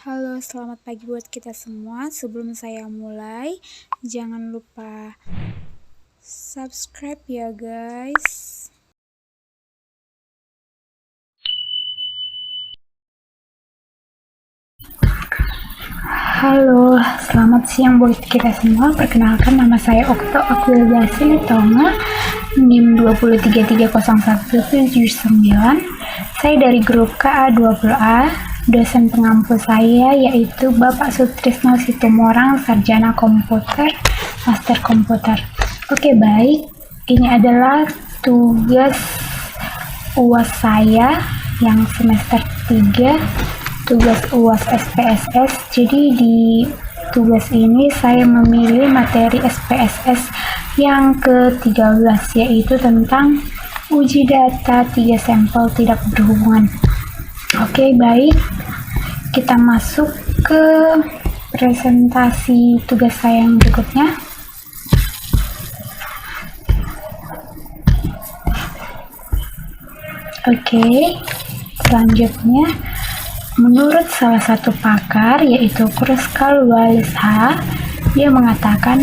Halo, selamat pagi buat kita semua. Sebelum saya mulai, jangan lupa subscribe ya guys. Halo, selamat siang buat kita semua. Perkenalkan, nama saya Okto Aquilbasi Tonga, NIM 2330179. Saya dari grup KA20A. Dosen pengampu saya yaitu Bapak Sutrisno Situmorang, Sarjana Komputer, Master Komputer. Oke, baik. Ini adalah tugas UAS saya yang semester 3, tugas UAS SPSS. Jadi di tugas ini saya memilih materi SPSS yang ke-13, yaitu tentang uji data 3 sampel tidak berhubungan. Oke, baik. Kita masuk ke presentasi tugas saya yang berikutnya. Oke, selanjutnya, menurut salah satu pakar yaitu Kruskal Walisha, dia mengatakan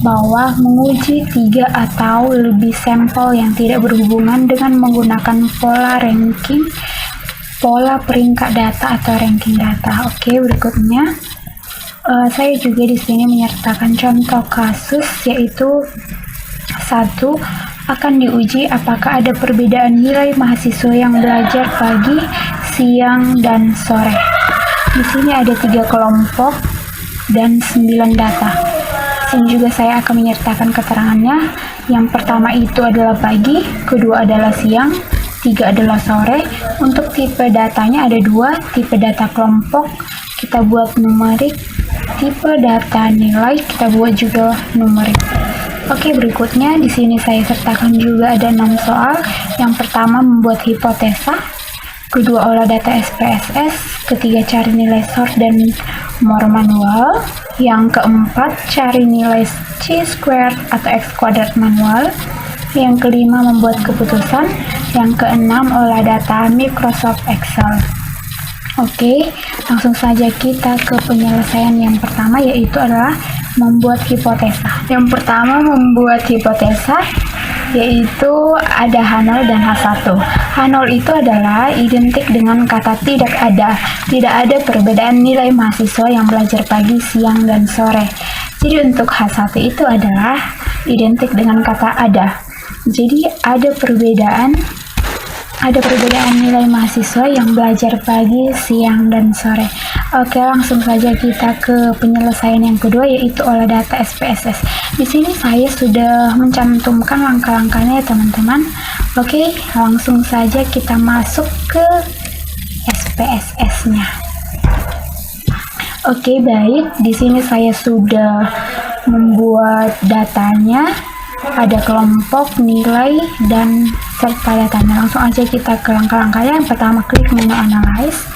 bahwa menguji 3 atau lebih sampel yang tidak berhubungan dengan menggunakan pola peringkat data atau ranking data. Oke, berikutnya saya juga di sini menyertakan contoh kasus, yaitu 1. Akan diuji apakah ada perbedaan nilai mahasiswa yang belajar pagi, siang, dan sore. Di sini ada 3 kelompok dan 9 data. Sini juga saya akan menyertakan keterangannya. Yang pertama itu adalah pagi, kedua adalah siang, 3 adalah sore. Untuk tipe datanya ada 2, tipe data kelompok kita buat numerik, tipe data nilai kita buat juga numerik. Oke, berikutnya di sini saya sertakan juga ada 6 soal. Yang pertama membuat hipotesa, kedua olah data SPSS, ketiga cari nilai sort dan more manual, yang keempat cari nilai chi-square atau x-kuadrat manual, yang kelima membuat keputusan, yang keenam olah data Microsoft Excel. Oke, langsung saja kita ke penyelesaian yang pertama, yaitu adalah membuat hipotesa. Yang pertama membuat hipotesa yaitu ada H0 dan H1. H0 itu adalah identik dengan kata tidak ada perbedaan nilai mahasiswa yang belajar pagi, siang, dan sore. Jadi untuk H1 itu adalah identik dengan kata ada. Jadi ada perbedaan nilai mahasiswa yang belajar pagi, siang, dan sore. Oke, langsung saja kita ke penyelesaian yang kedua, yaitu olah data SPSS. Di sini saya sudah mencantumkan langkah-langkahnya ya teman-teman. Oke, langsung saja kita masuk ke SPSS-nya. Oke, baik. Di sini saya sudah membuat datanya. Ada kelompok, nilai, dan serta datanya. Langsung aja kita ke langkah-langkahnya. Yang pertama, klik menu analyze,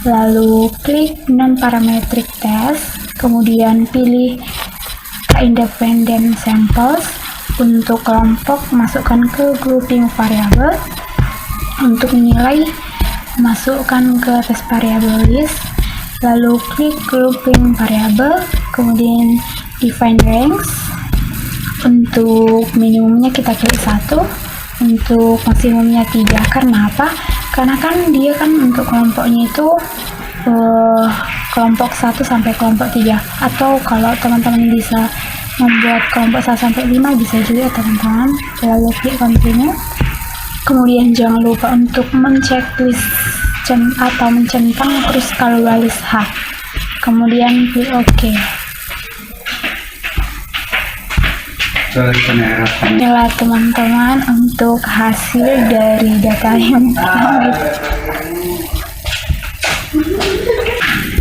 lalu klik non-parametric test, kemudian pilih independent samples. Untuk kelompok, masukkan ke grouping variable. Untuk nilai, masukkan ke test variable list, lalu klik grouping variable, kemudian define ranks. Untuk minimumnya kita klik 1, untuk maksimumnya 3. Karena apa? Karena kan dia kan untuk kelompoknya itu kelompok 1 sampai kelompok 3. Atau kalau teman-teman bisa membuat kelompok 1 sampai 5 bisa juga teman-teman. Lalu klik continue. Kemudian jangan lupa untuk menceklis atau mencentang Kruskal Walisha. Kemudian klik OK. Inilah teman-teman untuk hasil dari data yang pertama.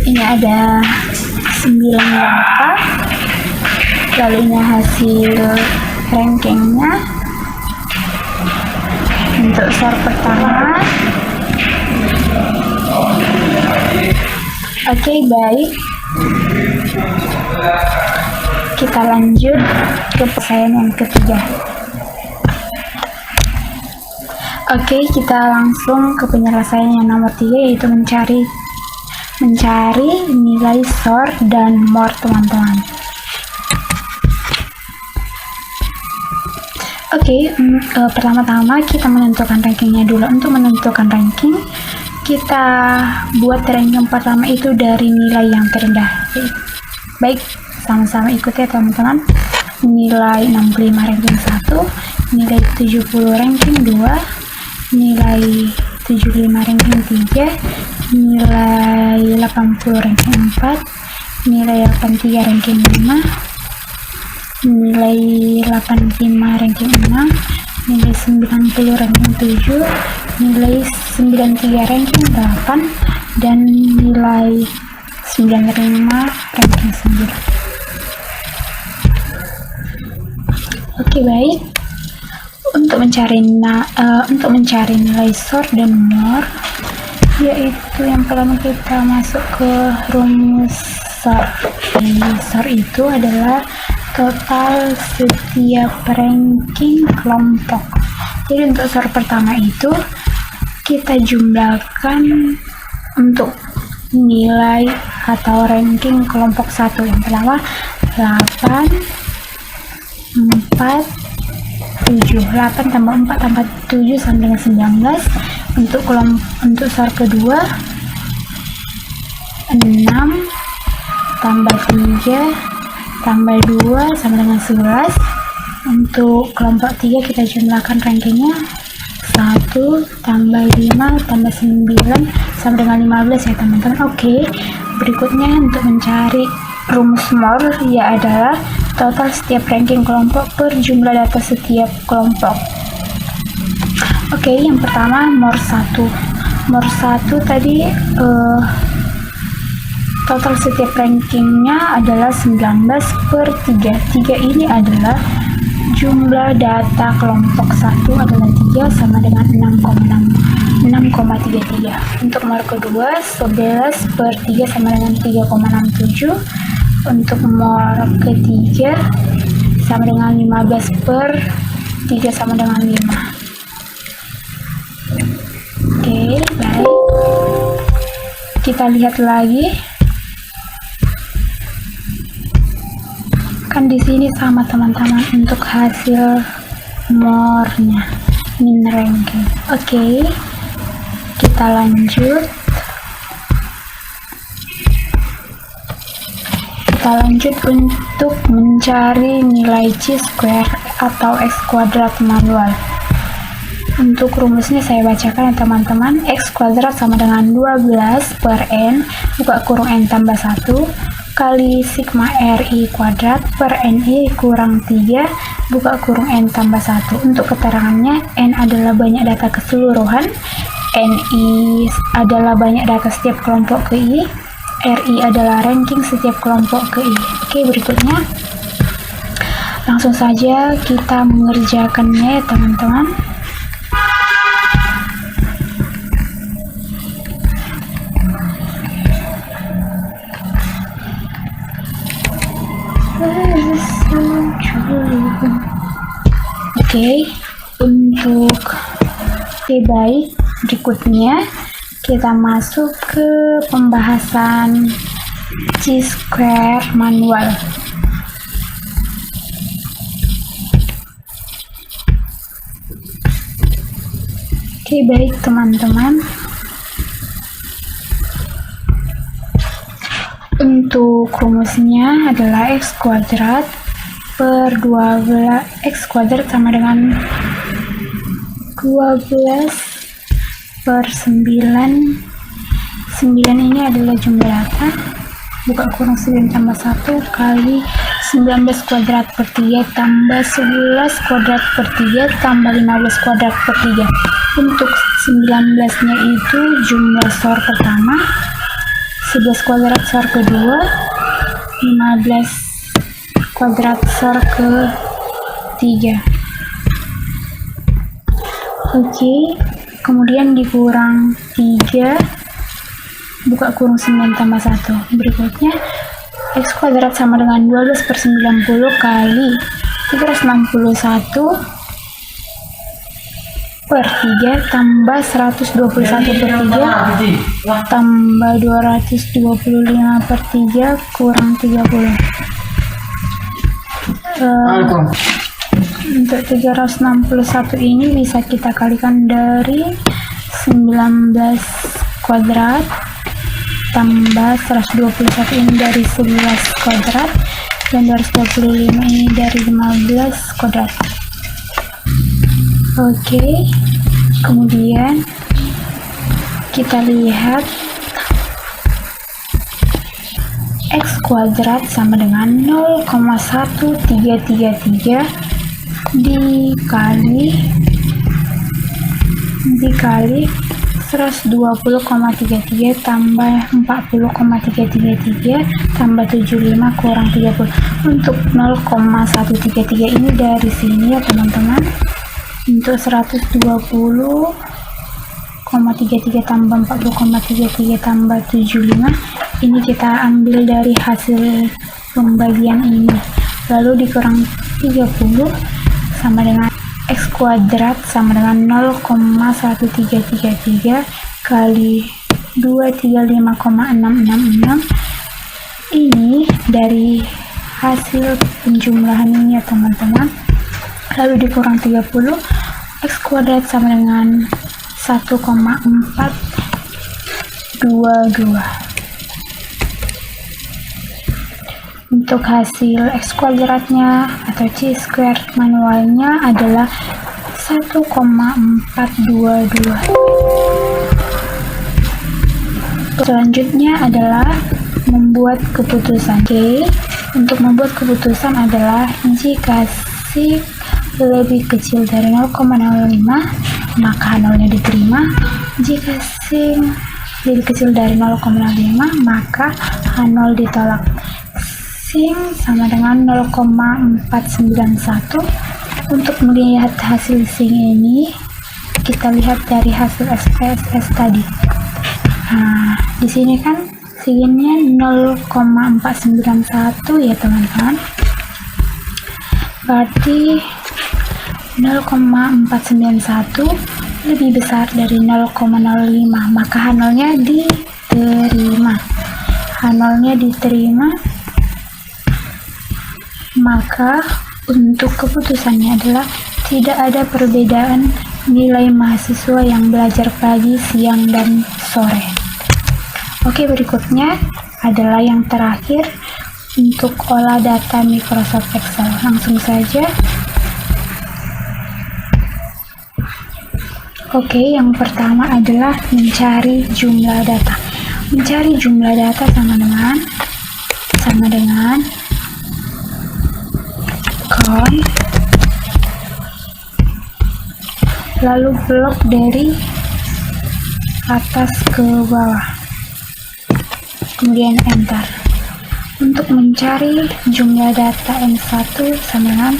Ini ada 9 data, lalu ini hasil rankingnya. Untuk sort pertama. Oke, baik. Kita lanjut ke penyelesaian yang ketiga. Oke, kita langsung ke penyelesaian yang nomor 3, yaitu mencari nilai SOR dan MOR teman-teman. Oke, pertama-tama kita menentukan rankingnya dulu. Untuk menentukan ranking, kita buat ranking pertama itu dari nilai yang terendah. Baik, sama-sama ikut ya teman-teman. Nilai 65 ranking 1, nilai 70 ranking 2, nilai 75 ranking 3, nilai 80 ranking 4, nilai 83 ranking 5, nilai 85 ranking 6, nilai 90 ranking 7, nilai 93 ranking 8, dan nilai 95 ranking 9. Oke, baik. Untuk mencari nilai SOR dan MOR, yaitu yang pertama kita masuk ke rumus SOR. SOR itu adalah total setiap ranking kelompok. Jadi untuk SOR pertama itu kita jumlahkan untuk nilai atau ranking kelompok 1. Yang pertama 8, 4, 7. 8 tambah 4 tambah 7 sama dengan 19. Untuk SOR kedua 6 tambah 3 tambah 2 sama dengan 11. Untuk kelompok 3 kita jumlahkan rankingnya 1 tambah 5 tambah 9 sama dengan 15 ya teman-teman. Oke, berikutnya untuk mencari rumus MOR ya adalah total setiap ranking kelompok per jumlah data setiap kelompok. Oke, yang pertama MOR 1. MOR 1 tadi total setiap rankingnya adalah 19/3. 3 ini adalah jumlah data kelompok 1 adalah 3 sama dengan 6,33. Untuk MOR kedua 11/3 sama dengan 3,67. Untuk MOR ketiga sama dengan 15/3 sama dengan 5. Oke, baik. Kita lihat lagi. Kan di sini sama teman-teman untuk hasil MOR-nya, min ranking. Oke, kita lanjut. Kita lanjut untuk mencari nilai chi-square atau x kuadrat manual. Untuk rumusnya saya bacakan ya teman-teman. X kuadrat sama dengan 12/n buka kurung n tambah 1 kali sigma ri kuadrat per ni kurang 3 buka kurung n tambah 1. Untuk keterangannya, n adalah banyak data keseluruhan, ni adalah banyak data setiap kelompok ke i, ri adalah ranking setiap kelompok ke i. Oke, berikutnya langsung saja kita mengerjakannya ya teman-teman. Oke, untuk baik, berikutnya kita masuk ke pembahasan chi-square manual. Oke, baik teman-teman. Untuk rumusnya adalah x kuadrat per 12 x kuadrat sama dengan 12/9. 9 ini adalah jumlah data buka kurung 9 tambah 1 kali 19 kuadrat per 3 tambah 11 kuadrat per 3 tambah 15 kuadrat per 3. Untuk 19 nya itu jumlah SOR pertama, 11 kuadrat SOR kedua, 15 kuadrat SOR ketiga. Oke, kemudian dikurang 3 buka kurung 9 tambah 1. Berikutnya x kuadrat sama dengan 12/90 kali 361 per 3 tambah 121 per 3 tambah 225 per 3 kurang 30. Untuk 361 ini bisa kita kalikan dari 19 kuadrat tambah 121 ini dari 11 kuadrat dan 225 ini dari 15 kuadrat. Oke, kemudian kita lihat X kuadrat sama dengan 0,1333 dikali 120,33 tambah 40,333 tambah 75 kurang 30. Untuk 0,133 ini dari sini ya teman-teman. Untuk 120,33 tambah 40,33 tambah 75 ini kita ambil dari hasil pembagian ini, lalu dikurang 30 sama dengan X kuadrat sama dengan 0,1333 kali 235,666. Ini dari hasil penjumlahan ini ya teman-teman, lalu dikurang 30. X kuadrat sama dengan 1,422. Untuk hasil X kuadratnya atau C square manualnya adalah 1,422. Selanjutnya adalah membuat keputusan. Oke, untuk membuat keputusan adalah jika SIG lebih kecil dari 0,05 maka H0-nya diterima. Jika SIG lebih kecil dari 0,05 maka H0 ditolak. SIG sama dengan 0,491. Untuk melihat hasil SIG ini kita lihat dari hasil SPSS tadi. Nah, di sini kan SIG-nya 0,491 ya teman-teman. Berarti 0,491 lebih besar dari 0,05 maka H0-nya diterima. H0-nya diterima, maka untuk keputusannya adalah tidak ada perbedaan nilai mahasiswa yang belajar pagi, siang, dan sore. Oke, berikutnya adalah yang terakhir untuk olah data Microsoft Excel. Langsung saja. Oke, yang pertama adalah mencari jumlah data. Mencari jumlah data sama dengan count, lalu blok dari atas ke bawah, kemudian enter. Untuk mencari jumlah data N1 sama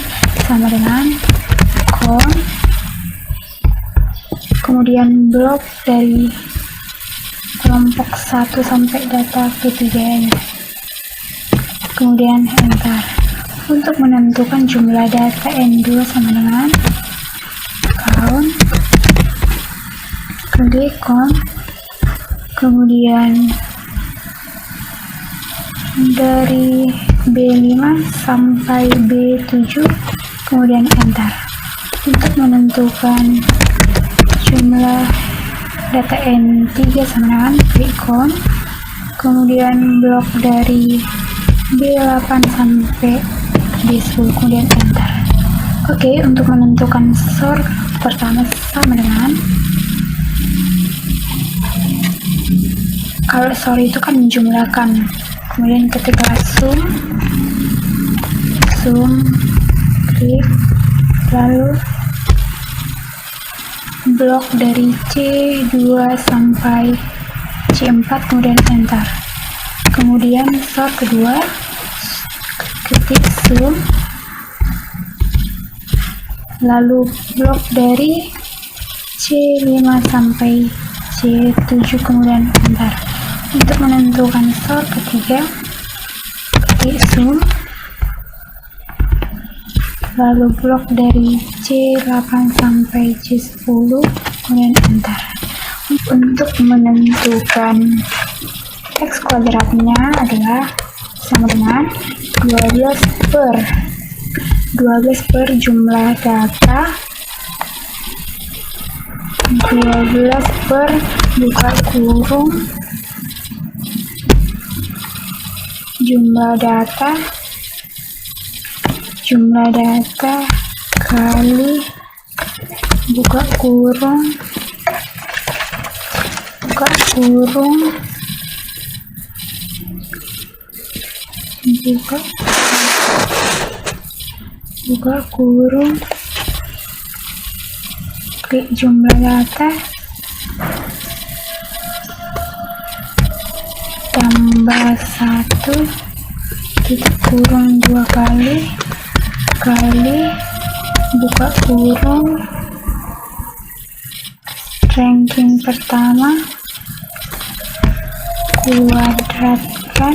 dengan count, kemudian blok dari kelompok 1 sampai data ketiganya, kemudian enter. Untuk menentukan jumlah data N2 sama dengan count, klik count, kemudian dari B5 sampai B7, kemudian enter. Untuk menentukan jumlah data N3 sama dengan klik count, kemudian blok dari B8 sampai B10, kemudian enter. Oke, untuk menentukan sort pertama sama dengan, kalau sort itu kan menjumlahkan, kemudian ketika zoom, klik, lalu blok dari C2 sampai C4, kemudian enter. Kemudian sort kedua, ketik zoom, lalu blok dari C5 sampai C7, kemudian enter. Untuk menentukan sort ketiga, ketik zoom, lalu blok dari C8 sampai C10, kemudian enter. Untuk menentukan X kuadratnya adalah sama dengan 12 per jumlah data, 12 per buka kurung jumlah data kali buka kurung buka kurung klik jumlah data tambah 1 titik kurung 2 kali buka kurung ranking pertama kuadratkan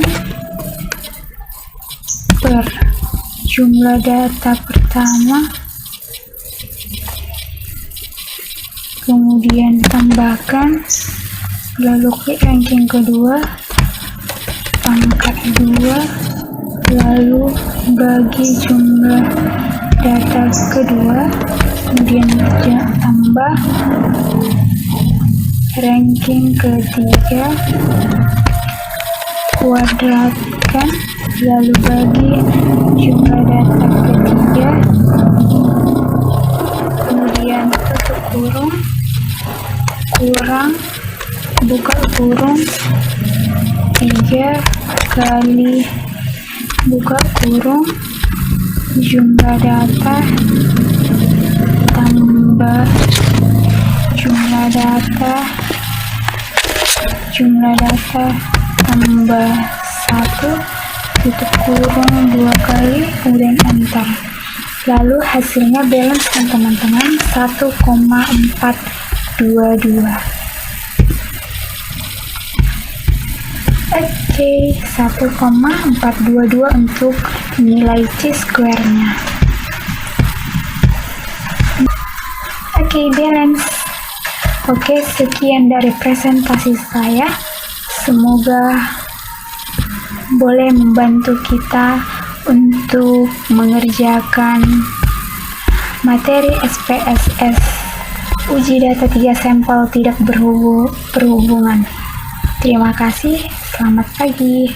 per jumlah data pertama, kemudian tambahkan, lalu klik ranking kedua, pangkat 2, lalu bagi jumlah data kedua, kemudian tambah ranking ketiga, kuadratkan, lalu bagi jumlah data ketiga, kemudian tutup kurung, kurang buka kurung 3 kali buka kurung jumlah data tambah jumlah data tambah 1 tutup kurung 2 kali, kemudian enter. Lalu hasilnya balance kan teman-teman, 1,422. Oke, 1,422 untuk nilai C-square-nya. Oke, balance. Oke, sekian dari presentasi saya. Semoga boleh membantu kita untuk mengerjakan materi SPSS uji data 3 sampel tidak berhubungan. Terima kasih, selamat pagi.